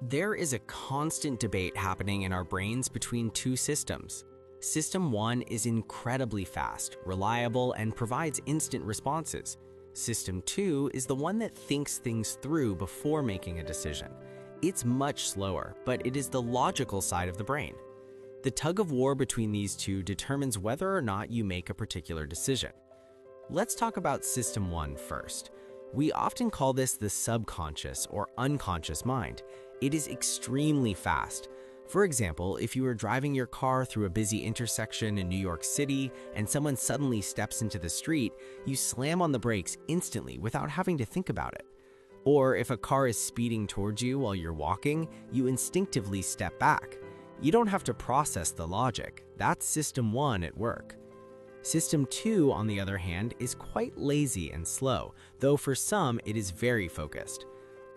There is a constant debate happening in our brains between two systems. System 1 is incredibly fast, reliable, and provides instant responses. System 2 is the one that thinks things through before making a decision. It's much slower, but it is the logical side of the brain. The tug of war between these two determines whether or not you make a particular decision. Let's talk about System 1 first. We often call this the subconscious or unconscious mind. It is extremely fast. For example, if you are driving your car through a busy intersection in New York City and someone suddenly steps into the street, you slam on the brakes instantly without having to think about it. Or if a car is speeding towards you while you're walking, you instinctively step back. You don't have to process the logic. That's System 1 at work. System 2, on the other hand, is quite lazy and slow, though for some it is very focused.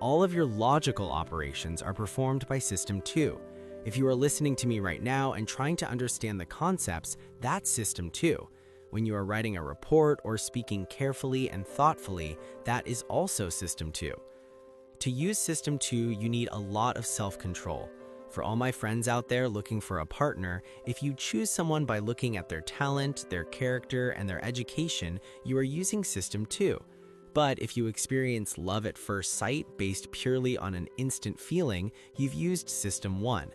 All of your logical operations are performed by System 2. If you are listening to me right now and trying to understand the concepts, that's System 2. When you are writing a report or speaking carefully and thoughtfully, that is also System 2. To use System 2, you need a lot of self-control. For all my friends out there looking for a partner, if you choose someone by looking at their talent, their character, and their education, you are using System 2. But if you experience love at first sight based purely on an instant feeling, you've used System 1.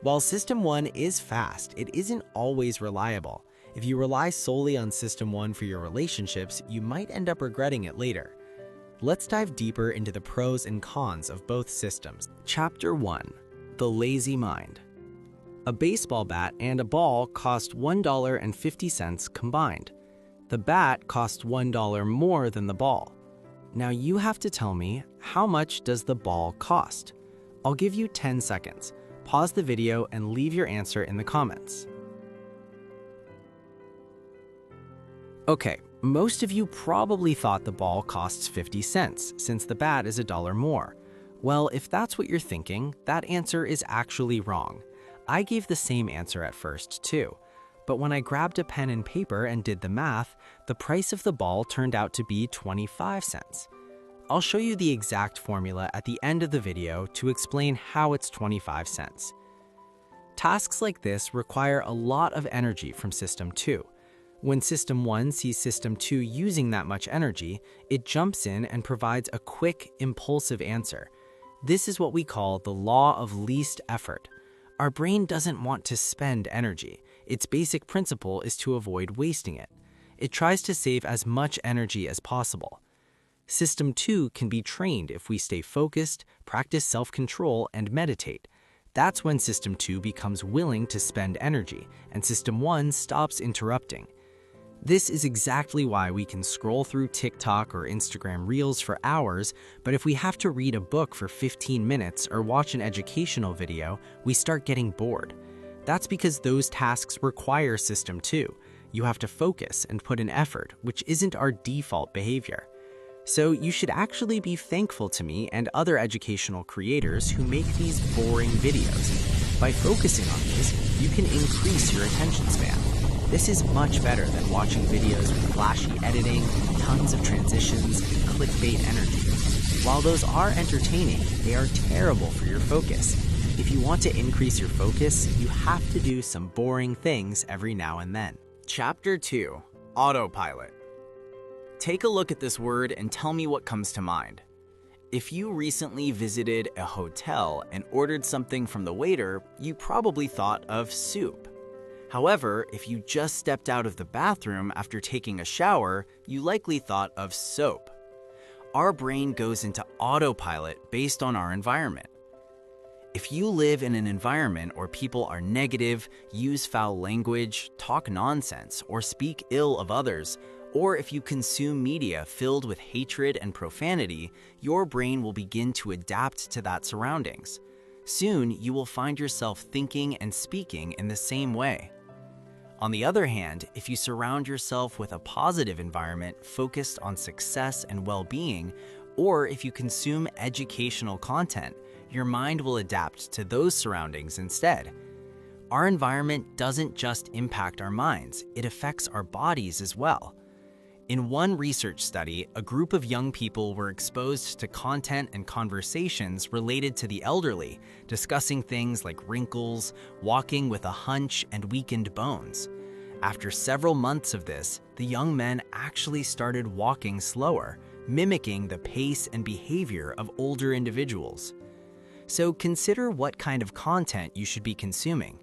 While System 1 is fast, it isn't always reliable. If you rely solely on System 1 for your relationships, you might end up regretting it later. Let's dive deeper into the pros and cons of both systems. Chapter 1. The Lazy Mind. A baseball bat and a ball cost $1.50 combined. The bat costs $1 more than the ball. Now you have to tell me, how much does the ball cost? I'll give you 10 seconds. Pause the video and leave your answer in the comments. Okay, most of you probably thought the ball costs 50 cents, since the bat is $1 more. Well, if that's what you're thinking, that answer is actually wrong. I gave the same answer at first, too. But when I grabbed a pen and paper and did the math, the price of the ball turned out to be 25 cents. I'll show you the exact formula at the end of the video to explain how it's 25 cents. Tasks like this require a lot of energy from System 2. When System 1 sees System 2 using that much energy, it jumps in and provides a quick, impulsive answer. This is what we call the law of least effort. Our brain doesn't want to spend energy. Its basic principle is to avoid wasting it. It tries to save as much energy as possible. System 2 can be trained if we stay focused, practice self-control, and meditate. That's when System 2 becomes willing to spend energy, and System 1 stops interrupting. This is exactly why we can scroll through TikTok or Instagram Reels for hours, but if we have to read a book for 15 minutes or watch an educational video, we start getting bored. That's because those tasks require System 2. You have to focus and put in effort, which isn't our default behavior. So you should actually be thankful to me and other educational creators who make these boring videos. By focusing on these, you can increase your attention span. This is much better than watching videos with flashy editing, tons of transitions, and clickbait energy. While those are entertaining, they are terrible for your focus. If you want to increase your focus, you have to do some boring things every now and then. Chapter 2. Autopilot. Take a look at this word and tell me what comes to mind. If you recently visited a hotel and ordered something from the waiter, you probably thought of soup. However, if you just stepped out of the bathroom after taking a shower, you likely thought of soap. Our brain goes into autopilot based on our environment. If you live in an environment where people are negative, use foul language, talk nonsense, or speak ill of others, or if you consume media filled with hatred and profanity, your brain will begin to adapt to that surroundings. Soon, you will find yourself thinking and speaking in the same way. On the other hand, if you surround yourself with a positive environment focused on success and well-being, or if you consume educational content, your mind will adapt to those surroundings instead. Our environment doesn't just impact our minds, it affects our bodies as well. In one research study, a group of young people were exposed to content and conversations related to the elderly, discussing things like wrinkles, walking with a hunch, and weakened bones. After several months of this, the young men actually started walking slower, mimicking the pace and behavior of older individuals. So consider what kind of content you should be consuming.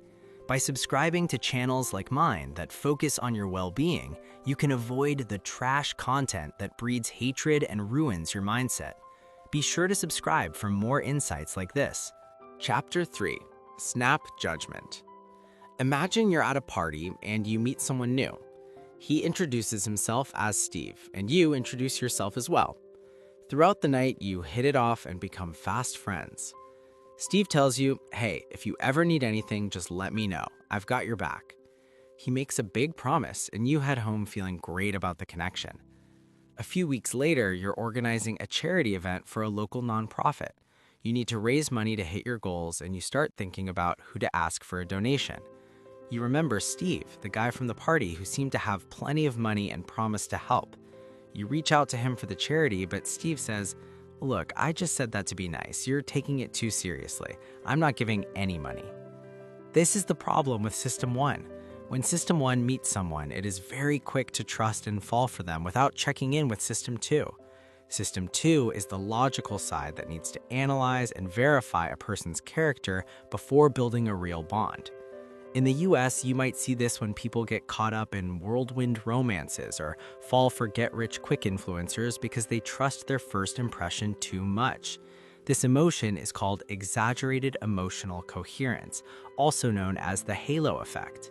By subscribing to channels like mine that focus on your well-being, you can avoid the trash content that breeds hatred and ruins your mindset. Be sure to subscribe for more insights like this. Chapter 3: Snap Judgment. Imagine you're at a party and you meet someone new. He introduces himself as Steve, and you introduce yourself as well. Throughout the night, you hit it off and become fast friends. Steve tells you, "Hey, if you ever need anything, just let me know. I've got your back." He makes a big promise, and you head home feeling great about the connection. A few weeks later, you're organizing a charity event for a local nonprofit. You need to raise money to hit your goals, and you start thinking about who to ask for a donation. You remember Steve, the guy from the party who seemed to have plenty of money and promised to help. You reach out to him for the charity, but Steve says, "Look, I just said that to be nice. You're taking it too seriously. I'm not giving any money." This is the problem with System 1. When System 1 meets someone, it is very quick to trust and fall for them without checking in with System 2. System 2 is the logical side that needs to analyze and verify a person's character before building a real bond. In the US, you might see this when people get caught up in whirlwind romances or fall for get-rich-quick influencers because they trust their first impression too much. This emotion is called exaggerated emotional coherence, also known as the halo effect.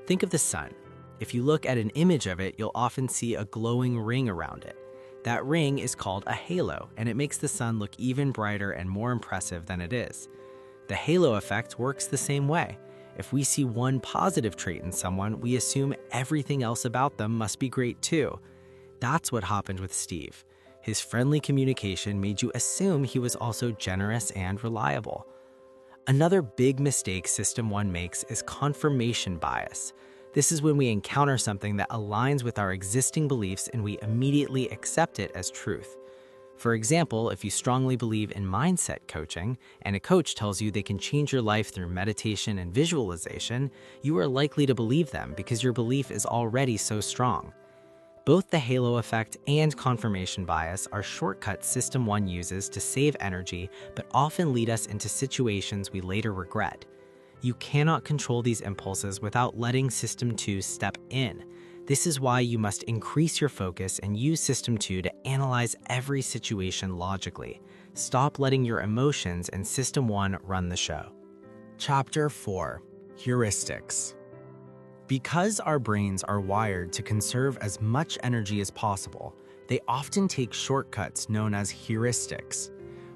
Think of the sun. If you look at an image of it, you'll often see a glowing ring around it. That ring is called a halo, and it makes the sun look even brighter and more impressive than it is. The halo effect works the same way. If we see one positive trait in someone, we assume everything else about them must be great too. That's what happened with Steve. His friendly communication made you assume he was also generous and reliable. Another big mistake System 1 makes is confirmation bias. This is when we encounter something that aligns with our existing beliefs and we immediately accept it as truth. For example, if you strongly believe in mindset coaching and a coach tells you they can change your life through meditation and visualization, you are likely to believe them because your belief is already so strong. Both the halo effect and confirmation bias are shortcuts System 1 uses to save energy but often lead us into situations we later regret. You cannot control these impulses without letting System 2 step in. This is why you must increase your focus and use System 2 to analyze every situation logically. Stop letting your emotions and System 1 run the show. Chapter 4: Heuristics. Because our brains are wired to conserve as much energy as possible, they often take shortcuts known as heuristics.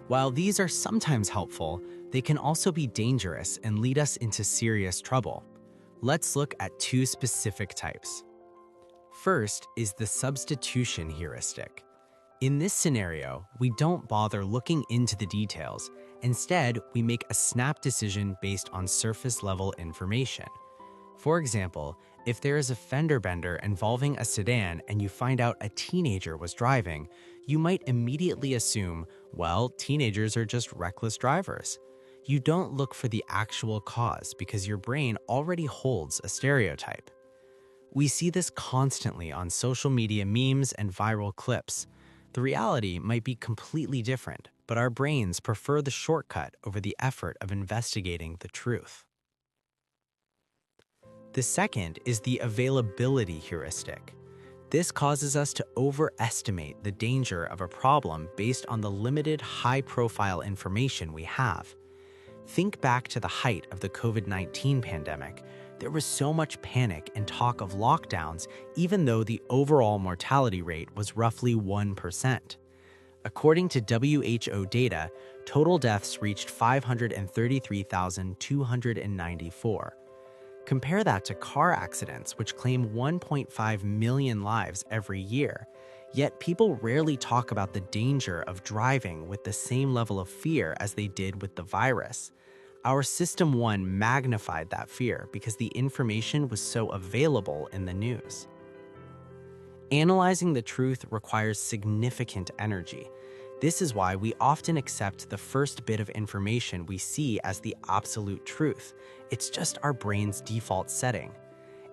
While these are sometimes helpful, they can also be dangerous and lead us into serious trouble. Let's look at two specific types. First is the substitution heuristic. In this scenario, we don't bother looking into the details. Instead, we make a snap decision based on surface-level information. For example, if there is a fender bender involving a sedan and you find out a teenager was driving, you might immediately assume, well, teenagers are just reckless drivers. You don't look for the actual cause because your brain already holds a stereotype. We see this constantly on social media memes and viral clips. The reality might be completely different, but our brains prefer the shortcut over the effort of investigating the truth. The second is the availability heuristic. This causes us to overestimate the danger of a problem based on the limited high-profile information we have. Think back to the height of the COVID-19 pandemic. There was so much panic and talk of lockdowns, even though the overall mortality rate was roughly 1%. According to WHO data, total deaths reached 533,294. Compare that to car accidents, which claim 1.5 million lives every year. Yet people rarely talk about the danger of driving with the same level of fear as they did with the virus. Our System 1 magnified that fear because the information was so available in the news. Analyzing the truth requires significant energy. This is why we often accept the first bit of information we see as the absolute truth. It's just our brain's default setting.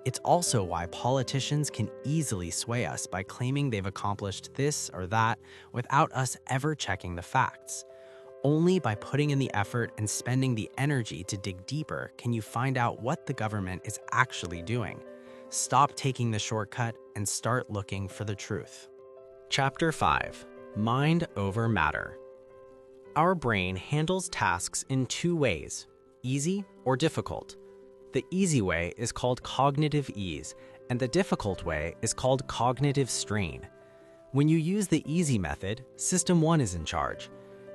It's also why politicians can easily sway us by claiming they've accomplished this or that without us ever checking the facts. Only by putting in the effort and spending the energy to dig deeper can you find out what the government is actually doing. Stop taking the shortcut and start looking for the truth. Chapter 5. Mind over matter. Our brain handles tasks in two ways, easy or difficult. The easy way is called cognitive ease, and the difficult way is called cognitive strain. When you use the easy method, System 1 is in charge.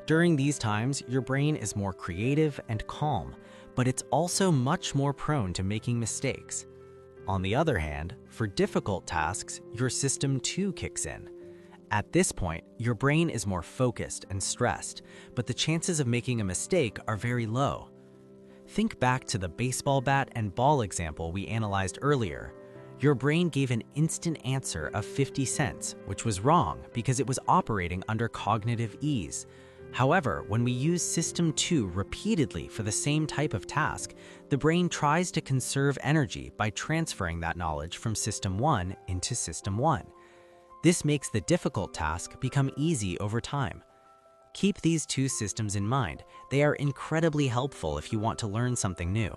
During these times, your brain is more creative and calm, but it's also much more prone to making mistakes. On the other hand, for difficult tasks, your System 2 kicks in. At this point, your brain is more focused and stressed, but the chances of making a mistake are very low. Think back to the baseball bat and ball example we analyzed earlier. Your brain gave an instant answer of 50 cents, which was wrong because it was operating under cognitive ease. However, when we use System 2 repeatedly for the same type of task, the brain tries to conserve energy by transferring that knowledge from System 1 into System 1. This makes the difficult task become easy over time. Keep these two systems in mind. They are incredibly helpful if you want to learn something new.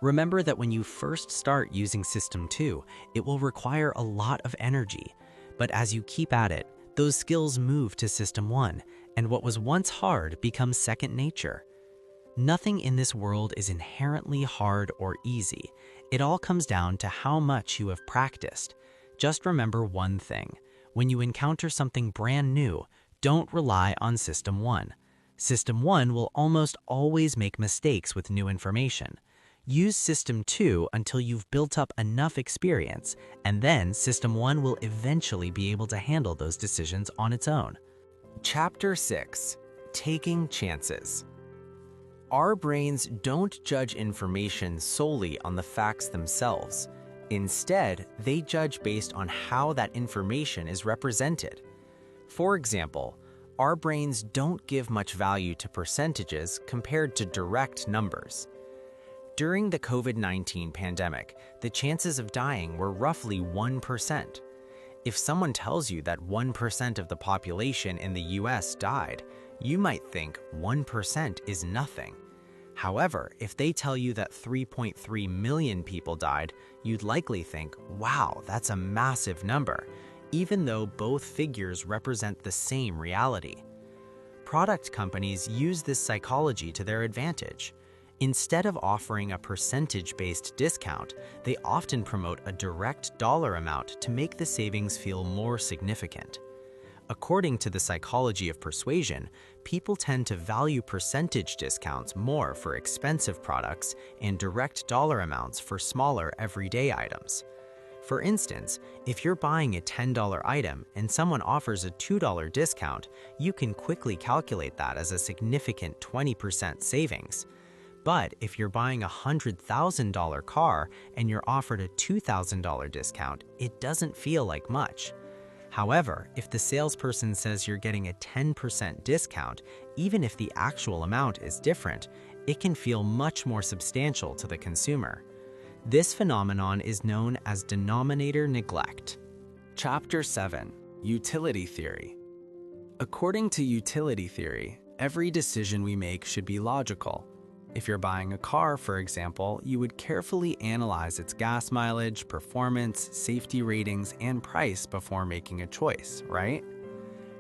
Remember that when you first start using System 2, it will require a lot of energy. But as you keep at it, those skills move to System 1, and what was once hard becomes second nature. Nothing in this world is inherently hard or easy. It all comes down to how much you have practiced. Just remember one thing. When you encounter something brand new, don't rely on System 1. System 1 will almost always make mistakes with new information. Use System 2 until you've built up enough experience, and then System 1 will eventually be able to handle those decisions on its own. Chapter 6. Taking chances. Our brains don't judge information solely on the facts themselves. Instead, they judge based on how that information is represented. For example, our brains don't give much value to percentages compared to direct numbers. During the COVID-19 pandemic, the chances of dying were roughly 1%. If someone tells you that 1% of the population in the US died, you might think 1% is nothing. However, if they tell you that 3.3 million people died, you'd likely think, wow, that's a massive number, even though both figures represent the same reality. Product companies use this psychology to their advantage. Instead of offering a percentage-based discount, they often promote a direct dollar amount to make the savings feel more significant. According to the psychology of persuasion, people tend to value percentage discounts more for expensive products and direct dollar amounts for smaller everyday items. For instance, if you're buying a $10 item and someone offers a $2 discount, you can quickly calculate that as a significant 20% savings. But if you're buying a $100,000 car and you're offered a $2,000 discount, it doesn't feel like much. However, if the salesperson says you're getting a 10% discount, even if the actual amount is different, it can feel much more substantial to the consumer. This phenomenon is known as denominator neglect. Chapter 7. Utility Theory. According to utility theory, every decision we make should be logical. If you're buying a car, for example, you would carefully analyze its gas mileage, performance, safety ratings, and price before making a choice, right?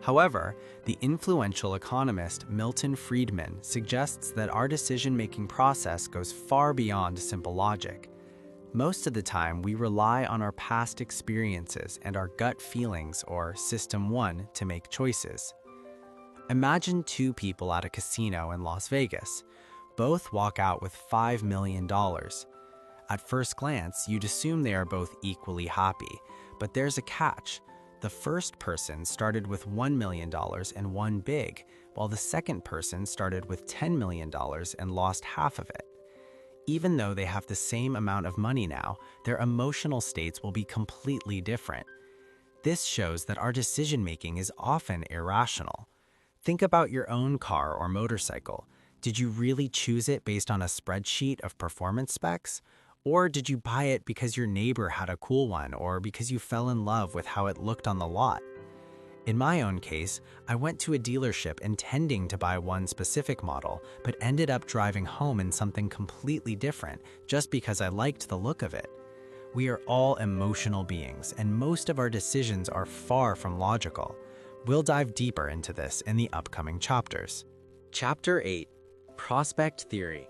However, the influential economist Milton Friedman suggests that our decision-making process goes far beyond simple logic. Most of the time, we rely on our past experiences and our gut feelings, or System 1, to make choices. Imagine two people at a casino in Las Vegas. Both walk out with $5 million. At first glance, you'd assume they are both equally happy, but there's a catch. The first person started with $1 million and won big, while the second person started with $10 million and lost half of it. Even though they have the same amount of money now, their emotional states will be completely different. This shows that our decision-making is often irrational. Think about your own car or motorcycle. Did you really choose it based on a spreadsheet of performance specs? Or did you buy it because your neighbor had a cool one or because you fell in love with how it looked on the lot? In my own case, I went to a dealership intending to buy one specific model, but ended up driving home in something completely different just because I liked the look of it. We are all emotional beings, and most of our decisions are far from logical. We'll dive deeper into this in the upcoming chapters. Chapter 8: Prospect Theory.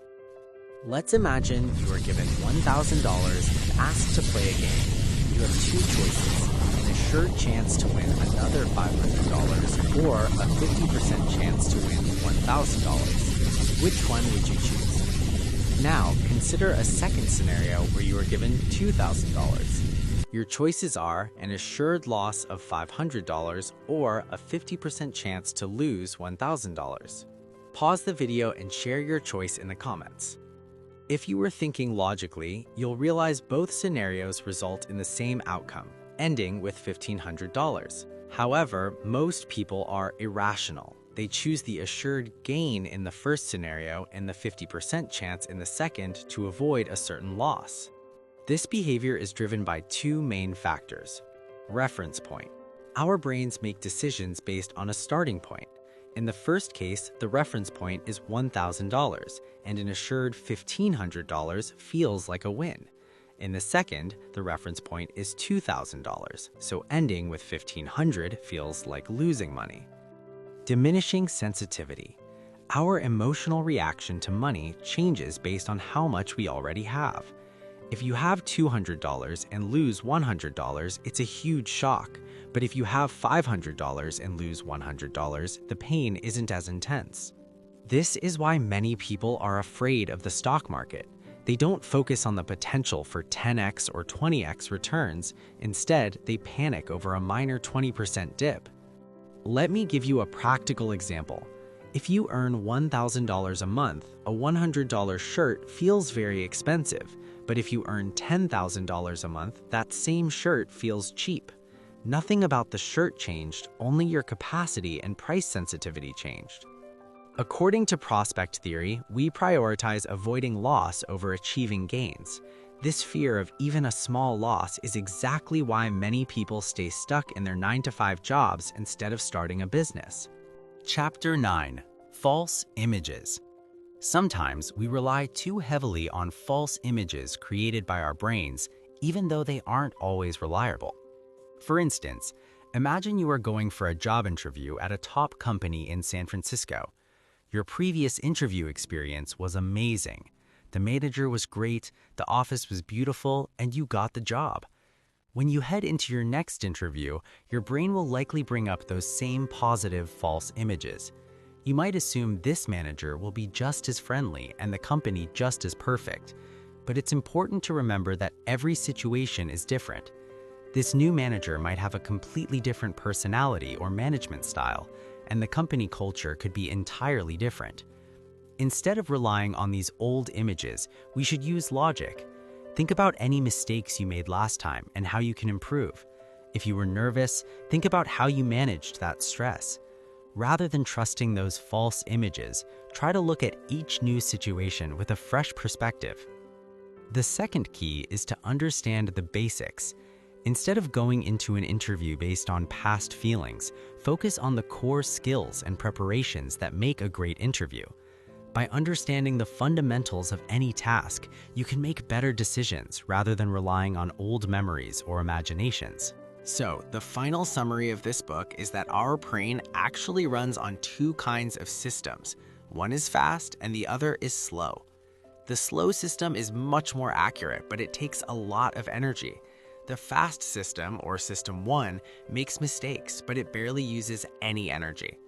Let's imagine you are given $1,000 and asked to play a game. You have two choices: an assured chance to win another $500 or a 50% chance to win $1,000. Which one would you choose? Now, consider a second scenario where you are given $2,000. Your choices are an assured loss of $500 or a 50% chance to lose $1,000. Pause the video and share your choice in the comments. If you were thinking logically, you'll realize both scenarios result in the same outcome, ending with $1,500. However, most people are irrational. They choose the assured gain in the first scenario and the 50% chance in the second to avoid a certain loss. This behavior is driven by two main factors. Reference point. Our brains make decisions based on a starting point. In the first case, the reference point is $1,000, and an assured $1,500 feels like a win. In the second, the reference point is $2,000, so ending with $1,500 feels like losing money. Diminishing sensitivity. Our emotional reaction to money changes based on how much we already have. If you have $200 and lose $100, it's a huge shock. But if you have $500 and lose $100, the pain isn't as intense. This is why many people are afraid of the stock market. They don't focus on the potential for 10x or 20x returns. Instead, they panic over a minor 20% dip. Let me give you a practical example. If you earn $1,000 a month, a $100 shirt feels very expensive. But if you earn $10,000 a month, that same shirt feels cheap. Nothing about the shirt changed, only your capacity and price sensitivity changed. According to prospect theory, we prioritize avoiding loss over achieving gains. This fear of even a small loss is exactly why many people stay stuck in their 9-to-5 jobs instead of starting a business. Chapter 9: False Images. Sometimes we rely too heavily on false images created by our brains, even though they aren't always reliable. For instance, imagine you are going for a job interview at a top company in San Francisco. Your previous interview experience was amazing. The manager was great, the office was beautiful, and you got the job. When you head into your next interview, your brain will likely bring up those same positive false images. You might assume this manager will be just as friendly and the company just as perfect. But it's important to remember that every situation is different. This new manager might have a completely different personality or management style, and the company culture could be entirely different. Instead of relying on these old images, we should use logic. Think about any mistakes you made last time and how you can improve. If you were nervous, think about how you managed that stress. Rather than trusting those false images, try to look at each new situation with a fresh perspective. The second key is to understand the basics. Instead of going into an interview based on past feelings, focus on the core skills and preparations that make a great interview. By understanding the fundamentals of any task, you can make better decisions rather than relying on old memories or imaginations. So, the final summary of this book is that our brain actually runs on two kinds of systems. One is fast and the other is slow. The slow system is much more accurate, but it takes a lot of energy. The fast system, or System 1, makes mistakes, but it barely uses any energy.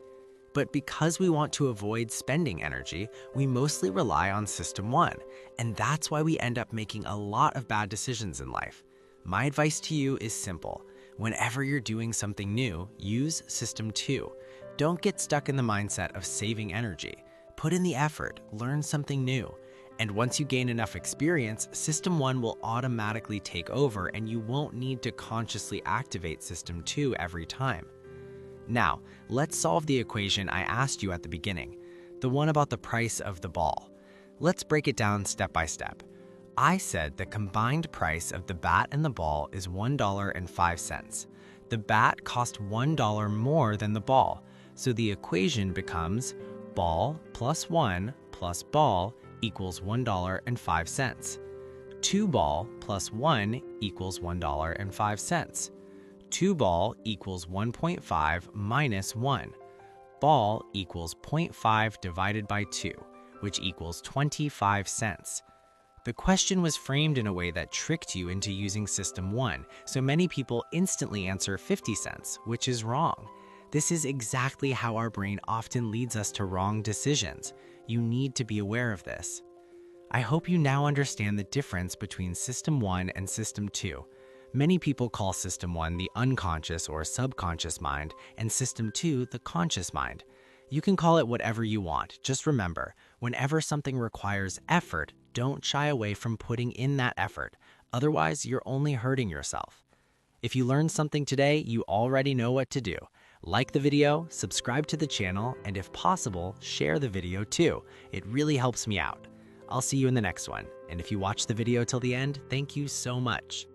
But because we want to avoid spending energy, we mostly rely on System 1, and that's why we end up making a lot of bad decisions in life. My advice to you is simple. Whenever you're doing something new, use System 2. Don't get stuck in the mindset of saving energy. Put in the effort, learn something new, And once you gain enough experience, System 1 will automatically take over and you won't need to consciously activate System 2 every time. Now, let's solve the equation I asked you at the beginning, the one about the price of the ball. Let's break it down step by step. I said the combined price of the bat and the ball is $1.05. The bat cost $1 more than the ball, so the equation becomes ball plus 1 plus ball equals $1.05. 2 ball plus 1 equals $1.05. 2 ball equals 1.5 minus 1. Ball equals 0.5 divided by 2, which equals 25 cents. The question was framed in a way that tricked you into using System 1, so many people instantly answer 50 cents, which is wrong. This is exactly how our brain often leads us to wrong decisions. You need to be aware of this. I hope you now understand the difference between System 1 and System 2. Many people call System 1 the unconscious or subconscious mind, and System 2 the conscious mind. You can call it whatever you want. Just remember, whenever something requires effort, don't shy away from putting in that effort. Otherwise, you're only hurting yourself. If you learned something today, you already know what to do. Like the video, subscribe to the channel, and if possible, share the video too. It really helps me out. I'll see you in the next one. And if you watched the video till the end, thank you so much.